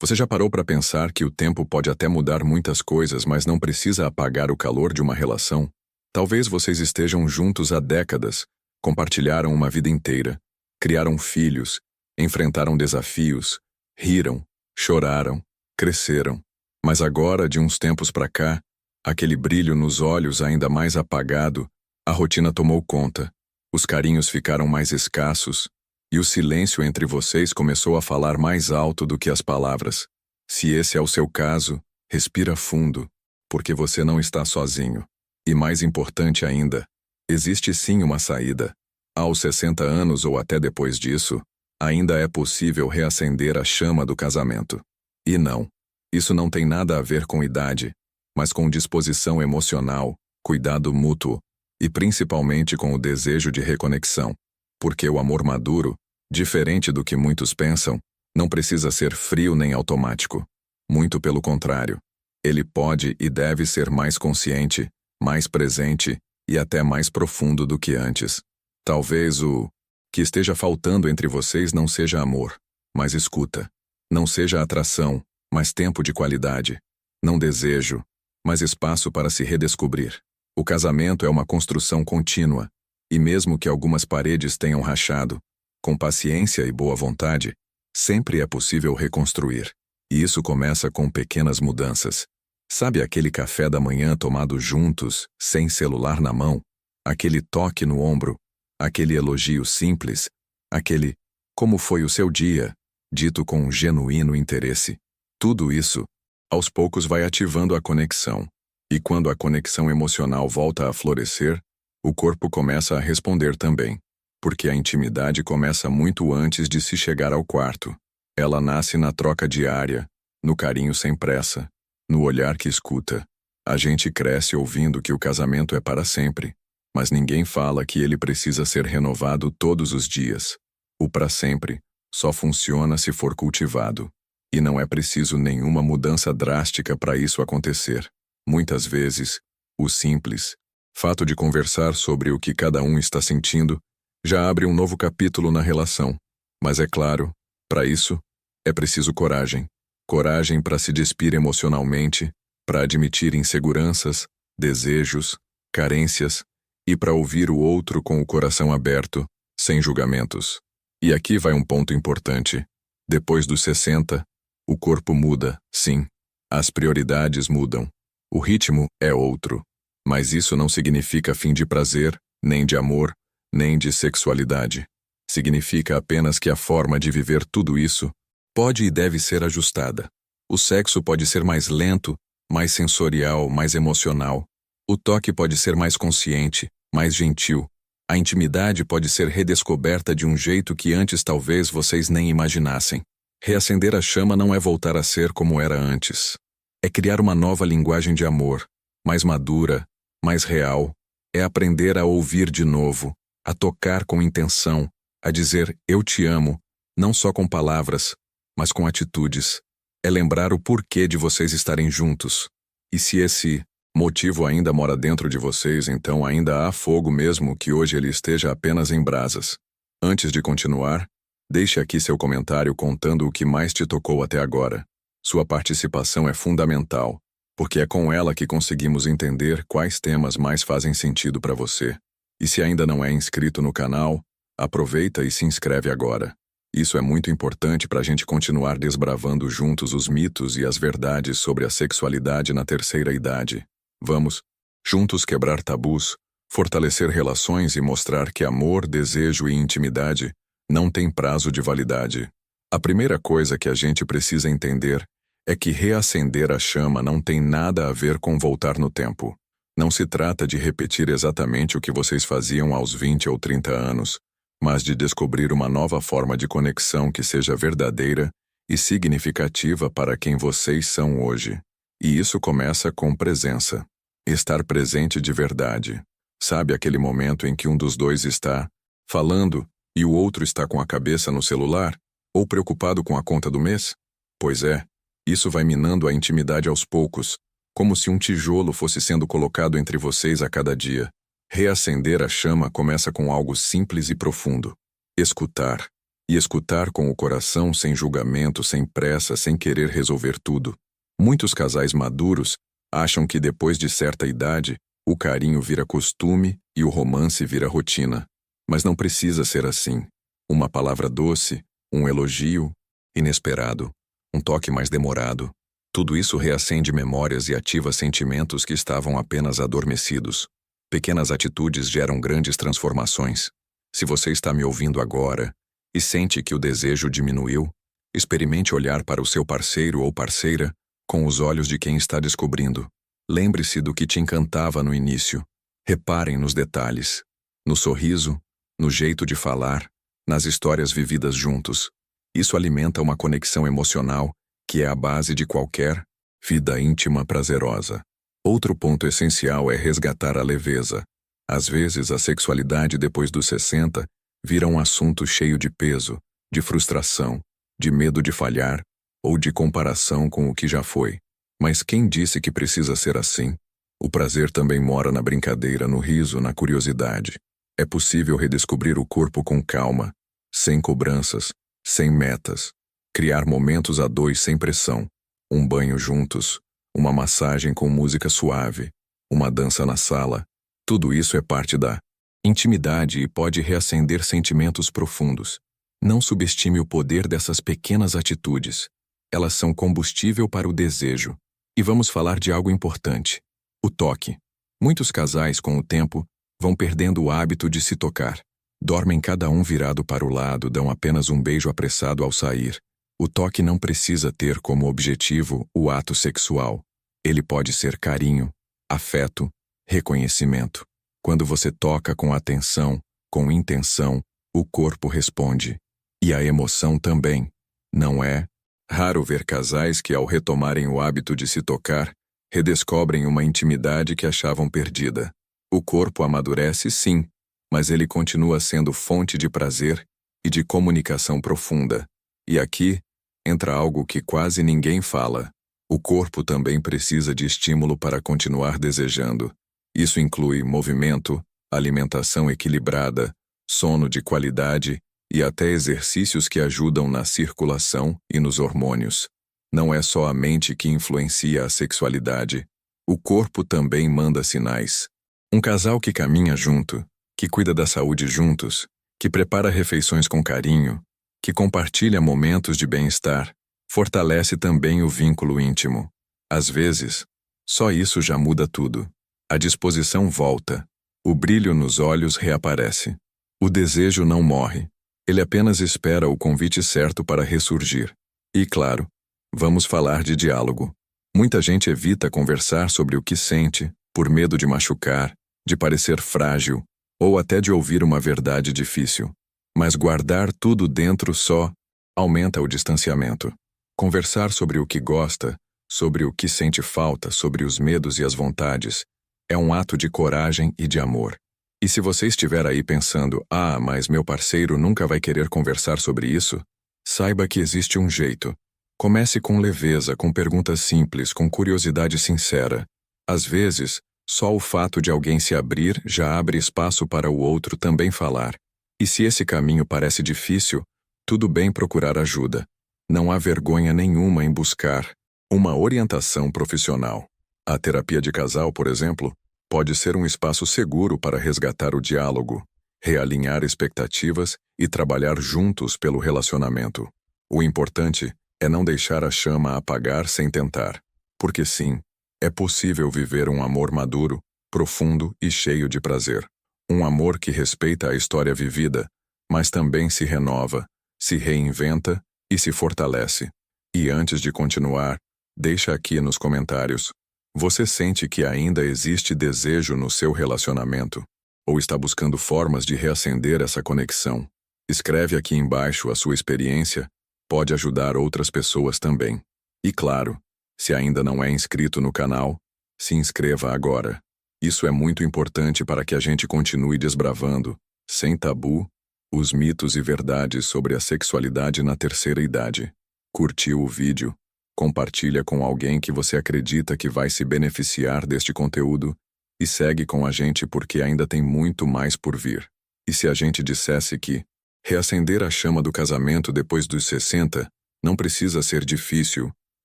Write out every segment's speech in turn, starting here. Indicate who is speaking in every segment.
Speaker 1: Você já parou para pensar que o tempo pode até mudar muitas coisas, mas não precisa apagar o calor de uma relação? Talvez vocês estejam juntos há décadas, compartilharam uma vida inteira, criaram filhos, enfrentaram desafios, riram, choraram, cresceram. Mas agora, de uns tempos para cá, aquele brilho nos olhos ainda mais apagado, a rotina tomou conta, os carinhos ficaram mais escassos, e o silêncio entre vocês começou a falar mais alto do que as palavras. Se esse é o seu caso, respira fundo, porque você não está sozinho. E mais importante ainda, existe sim uma saída. Aos 60 anos ou até depois disso, ainda é possível reacender a chama do casamento. E não, isso não tem nada a ver com idade, mas com disposição emocional, cuidado mútuo e principalmente com o desejo de reconexão. Porque o amor maduro, diferente do que muitos pensam, não precisa ser frio nem automático. Muito pelo contrário. Ele pode e deve ser mais consciente, mais presente e até mais profundo do que antes. Talvez o que esteja faltando entre vocês não seja amor, mas escuta. Não seja atração, mas tempo de qualidade. Não desejo, mas espaço para se redescobrir. O casamento é uma construção contínua, e mesmo que algumas paredes tenham rachado, com paciência e boa vontade, sempre é possível reconstruir. E isso começa com pequenas mudanças. Sabe aquele café da manhã tomado juntos, sem celular na mão? Aquele toque no ombro? Aquele elogio simples? Aquele "como foi o seu dia?", dito com um genuíno interesse? Tudo isso, aos poucos, vai ativando a conexão. E quando a conexão emocional volta a florescer, o corpo começa a responder também. Porque a intimidade começa muito antes de se chegar ao quarto. Ela nasce na troca diária, no carinho sem pressa, no olhar que escuta. A gente cresce ouvindo que o casamento é para sempre, mas ninguém fala que ele precisa ser renovado todos os dias. O para sempre só funciona se for cultivado. E não é preciso nenhuma mudança drástica para isso acontecer. Muitas vezes, o simples fato de conversar sobre o que cada um está sentindo já abre um novo capítulo na relação. Mas é claro, para isso, é preciso coragem. Coragem para se despir emocionalmente, para admitir inseguranças, desejos, carências, e para ouvir o outro com o coração aberto, sem julgamentos. E aqui vai um ponto importante. Depois dos 60, o corpo muda, sim. As prioridades mudam. O ritmo é outro. Mas isso não significa fim de prazer, nem de amor, nem de sexualidade. Significa apenas que a forma de viver tudo isso pode e deve ser ajustada. O sexo pode ser mais lento, mais sensorial, mais emocional. O toque pode ser mais consciente, mais gentil. A intimidade pode ser redescoberta de um jeito que antes talvez vocês nem imaginassem. Reacender a chama não é voltar a ser como era antes. É criar uma nova linguagem de amor, mais madura, mais real. É aprender a ouvir de novo, a tocar com intenção, a dizer "eu te amo", não só com palavras, mas com atitudes. É lembrar o porquê de vocês estarem juntos. E se esse motivo ainda mora dentro de vocês, então ainda há fogo mesmo que hoje ele esteja apenas em brasas. Antes de continuar, deixe aqui seu comentário contando o que mais te tocou até agora. Sua participação é fundamental, porque é com ela que conseguimos entender quais temas mais fazem sentido para você. E se ainda não é inscrito no canal, aproveita e se inscreve agora. Isso é muito importante para a gente continuar desbravando juntos os mitos e as verdades sobre a sexualidade na terceira idade. Vamos, juntos, quebrar tabus, fortalecer relações e mostrar que amor, desejo e intimidade não têm prazo de validade. A primeira coisa que a gente precisa entender é que reacender a chama não tem nada a ver com voltar no tempo. Não se trata de repetir exatamente o que vocês faziam aos 20 ou 30 anos, mas de descobrir uma nova forma de conexão que seja verdadeira e significativa para quem vocês são hoje. E isso começa com presença. Estar presente de verdade. Sabe aquele momento em que um dos dois está falando e o outro está com a cabeça no celular? Ou preocupado com a conta do mês? Pois é, isso vai minando a intimidade aos poucos, como se um tijolo fosse sendo colocado entre vocês a cada dia. Reacender a chama começa com algo simples e profundo. Escutar. E escutar com o coração, sem julgamento, sem pressa, sem querer resolver tudo. Muitos casais maduros acham que depois de certa idade, o carinho vira costume e o romance vira rotina. Mas não precisa ser assim. Uma palavra doce, um elogio inesperado, um toque mais demorado. Tudo isso reacende memórias e ativa sentimentos que estavam apenas adormecidos. Pequenas atitudes geram grandes transformações. Se você está me ouvindo agora e sente que o desejo diminuiu, experimente olhar para o seu parceiro ou parceira com os olhos de quem está descobrindo. Lembre-se do que te encantava no início. Reparem nos detalhes, no sorriso, no jeito de falar, nas histórias vividas juntos. Isso alimenta uma conexão emocional que é a base de qualquer vida íntima prazerosa. Outro ponto essencial é resgatar a leveza. Às vezes, a sexualidade depois dos 60 vira um assunto cheio de peso, de frustração, de medo de falhar ou de comparação com o que já foi. Mas quem disse que precisa ser assim? O prazer também mora na brincadeira, no riso, na curiosidade. É possível redescobrir o corpo com calma, sem cobranças, sem metas. Criar momentos a dois sem pressão. Um banho juntos, uma massagem com música suave, uma dança na sala. Tudo isso é parte da intimidade e pode reacender sentimentos profundos. Não subestime o poder dessas pequenas atitudes. Elas são combustível para o desejo. E vamos falar de algo importante: o toque. Muitos casais, com o tempo, vão perdendo o hábito de se tocar. Dormem cada um virado para o lado, dão apenas um beijo apressado ao sair. O toque não precisa ter como objetivo o ato sexual. Ele pode ser carinho, afeto, reconhecimento. Quando você toca com atenção, com intenção, o corpo responde. E a emoção também. Não é raro ver casais que, ao retomarem o hábito de se tocar, redescobrem uma intimidade que achavam perdida. O corpo amadurece, sim, mas ele continua sendo fonte de prazer e de comunicação profunda. E aqui entra algo que quase ninguém fala. O corpo também precisa de estímulo para continuar desejando. Isso inclui movimento, alimentação equilibrada, sono de qualidade e até exercícios que ajudam na circulação e nos hormônios. Não é só a mente que influencia a sexualidade. O corpo também manda sinais. Um casal que caminha junto, que cuida da saúde juntos, que prepara refeições com carinho, que compartilha momentos de bem-estar, fortalece também o vínculo íntimo. Às vezes, só isso já muda tudo. A disposição volta. O brilho nos olhos reaparece. O desejo não morre. Ele apenas espera o convite certo para ressurgir. E, claro, vamos falar de diálogo. Muita gente evita conversar sobre o que sente, por medo de machucar, de parecer frágil, ou até de ouvir uma verdade difícil. Mas guardar tudo dentro só aumenta o distanciamento. Conversar sobre o que gosta, sobre o que sente falta, sobre os medos e as vontades, é um ato de coragem e de amor. E se você estiver aí pensando, mas meu parceiro nunca vai querer conversar sobre isso, saiba que existe um jeito. Comece com leveza, com perguntas simples, com curiosidade sincera. Às vezes, só o fato de alguém se abrir já abre espaço para o outro também falar. E se esse caminho parece difícil, tudo bem procurar ajuda. Não há vergonha nenhuma em buscar uma orientação profissional. A terapia de casal, por exemplo, pode ser um espaço seguro para resgatar o diálogo, realinhar expectativas e trabalhar juntos pelo relacionamento. O importante é não deixar a chama apagar sem tentar. Porque sim, é possível viver um amor maduro, profundo e cheio de prazer. Um amor que respeita a história vivida, mas também se renova, se reinventa e se fortalece. E antes de continuar, deixa aqui nos comentários: você sente que ainda existe desejo no seu relacionamento? Ou está buscando formas de reacender essa conexão? Escreve aqui embaixo a sua experiência, pode ajudar outras pessoas também. E claro, se ainda não é inscrito no canal, se inscreva agora. Isso é muito importante para que a gente continue desbravando, sem tabu, os mitos e verdades sobre a sexualidade na terceira idade. Curtiu o vídeo? Compartilha com alguém que você acredita que vai se beneficiar deste conteúdo e segue com a gente porque ainda tem muito mais por vir. E se a gente dissesse que Reacender a chama do casamento depois dos 60 não precisa ser difícil,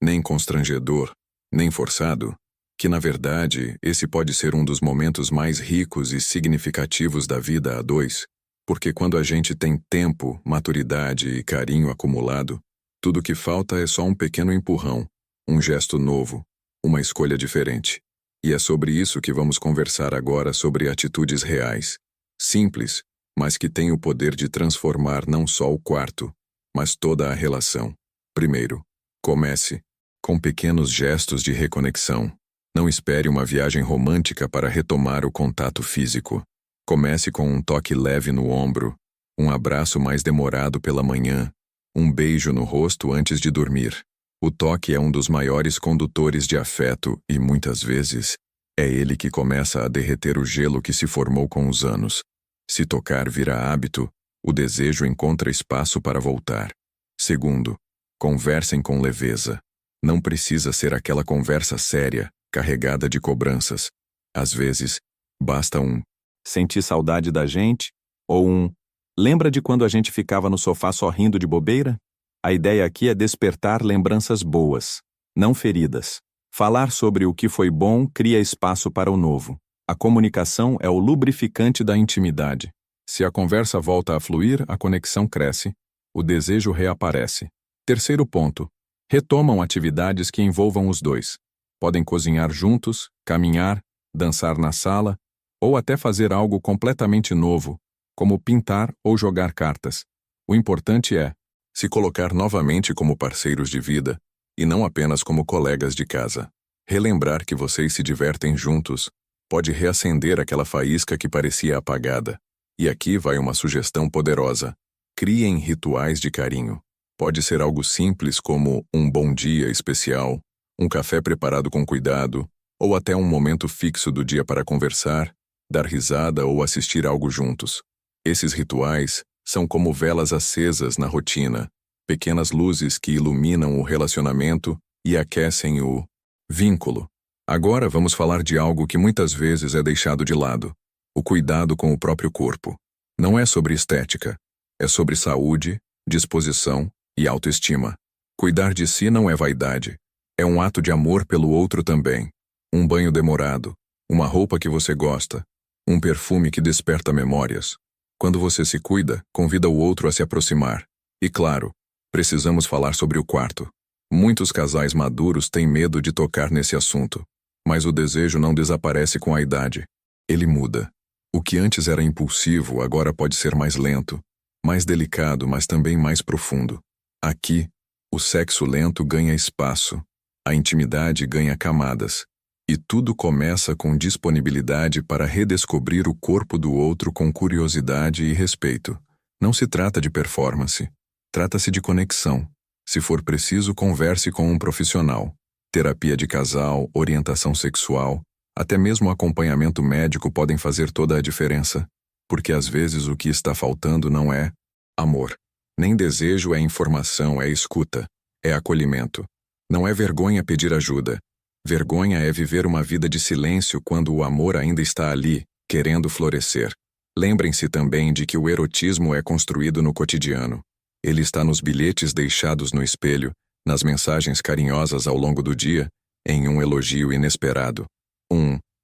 Speaker 1: nem constrangedor, nem forçado, que na verdade esse pode ser um dos momentos mais ricos e significativos da vida a dois, porque quando a gente tem tempo, maturidade e carinho acumulado, tudo que falta é só um pequeno empurrão, um gesto novo, uma escolha diferente. E é sobre isso que vamos conversar agora, sobre atitudes reais, simples, mas que têm o poder de transformar não só o quarto, mas toda a relação. Primeiro, comece com pequenos gestos de reconexão. Não espere uma viagem romântica para retomar o contato físico. Comece com um toque leve no ombro, um abraço mais demorado pela manhã, um beijo no rosto antes de dormir. O toque é um dos maiores condutores de afeto e, muitas vezes, é ele que começa a derreter o gelo que se formou com os anos. Se tocar vira hábito, o desejo encontra espaço para voltar. Segundo, conversem com leveza. Não precisa ser aquela conversa séria, carregada de cobranças. Às vezes, basta um "senti saudade da gente" ou um "lembra de quando a gente ficava no sofá só rindo de bobeira?" A ideia aqui é despertar lembranças boas, não feridas. Falar sobre o que foi bom cria espaço para o novo. A comunicação é o lubrificante da intimidade. Se a conversa volta a fluir, a conexão cresce, o desejo reaparece. Terceiro ponto. Retomam atividades que envolvam os dois. Podem cozinhar juntos, caminhar, dançar na sala, ou até fazer algo completamente novo, como pintar ou jogar cartas. O importante é se colocar novamente como parceiros de vida, e não apenas como colegas de casa. Relembrar que vocês se divertem juntos pode reacender aquela faísca que parecia apagada. E aqui vai uma sugestão poderosa. Criem rituais de carinho. Pode ser algo simples como um bom dia especial, um café preparado com cuidado, ou até um momento fixo do dia para conversar, dar risada ou assistir algo juntos. Esses rituais são como velas acesas na rotina, pequenas luzes que iluminam o relacionamento e aquecem o vínculo. Agora vamos falar de algo que muitas vezes é deixado de lado: o cuidado com o próprio corpo. Não é sobre estética, é sobre saúde, disposição e autoestima. Cuidar de si não é vaidade, é um ato de amor pelo outro também. Um banho demorado, uma roupa que você gosta, um perfume que desperta memórias. Quando você se cuida, convida o outro a se aproximar. E claro, precisamos falar sobre o quarto. Muitos casais maduros têm medo de tocar nesse assunto, mas o desejo não desaparece com a idade. Ele muda. O que antes era impulsivo agora pode ser mais lento, mais delicado, mas também mais profundo. Aqui, o sexo lento ganha espaço, a intimidade ganha camadas, e tudo começa com disponibilidade para redescobrir o corpo do outro com curiosidade e respeito. Não se trata de performance, trata-se de conexão. Se for preciso, converse com um profissional. Terapia de casal, orientação sexual, até mesmo acompanhamento médico podem fazer toda a diferença, porque às vezes o que está faltando não é amor. Nem desejo, é informação, é escuta, é acolhimento. Não é vergonha pedir ajuda. Vergonha é viver uma vida de silêncio quando o amor ainda está ali, querendo florescer. Lembrem-se também de que o erotismo é construído no cotidiano. Ele está nos bilhetes deixados no espelho, nas mensagens carinhosas ao longo do dia, em um elogio inesperado.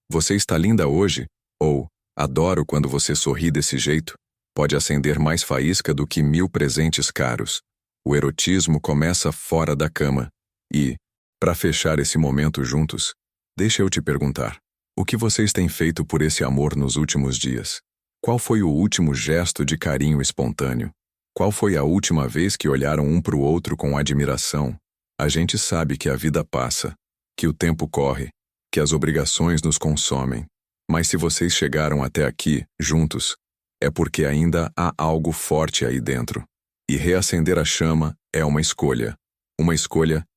Speaker 1: Você está linda hoje, ou adoro quando você sorri desse jeito, pode acender mais faísca do que 1000 presentes caros. O erotismo começa fora da cama. E, para fechar esse momento juntos, deixa eu te perguntar: o que vocês têm feito por esse amor nos últimos dias? Qual foi o último gesto de carinho espontâneo? Qual foi a última vez que olharam um para o outro com admiração? A gente sabe que a vida passa, que o tempo corre, que as obrigações nos consomem. Mas se vocês chegaram até aqui, juntos, é porque ainda há algo forte aí dentro. E reacender a chama é uma escolha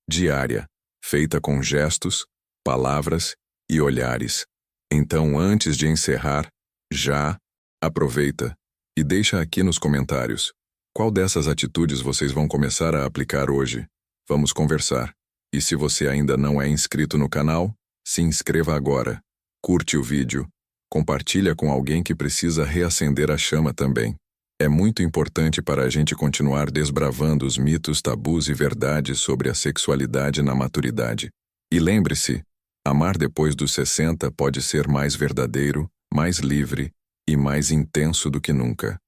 Speaker 1: diária, feita com gestos, palavras e olhares. Então, antes de encerrar, já aproveita e deixa aqui nos comentários qual dessas atitudes vocês vão começar a aplicar hoje. Vamos conversar. E se você ainda não é inscrito no canal, se inscreva agora. Curte o vídeo, compartilha com alguém que precisa reacender a chama também. É muito importante para a gente continuar desbravando os mitos, tabus e verdades sobre a sexualidade na maturidade. E lembre-se, amar depois dos 60 pode ser mais verdadeiro, mais livre e mais intenso do que nunca.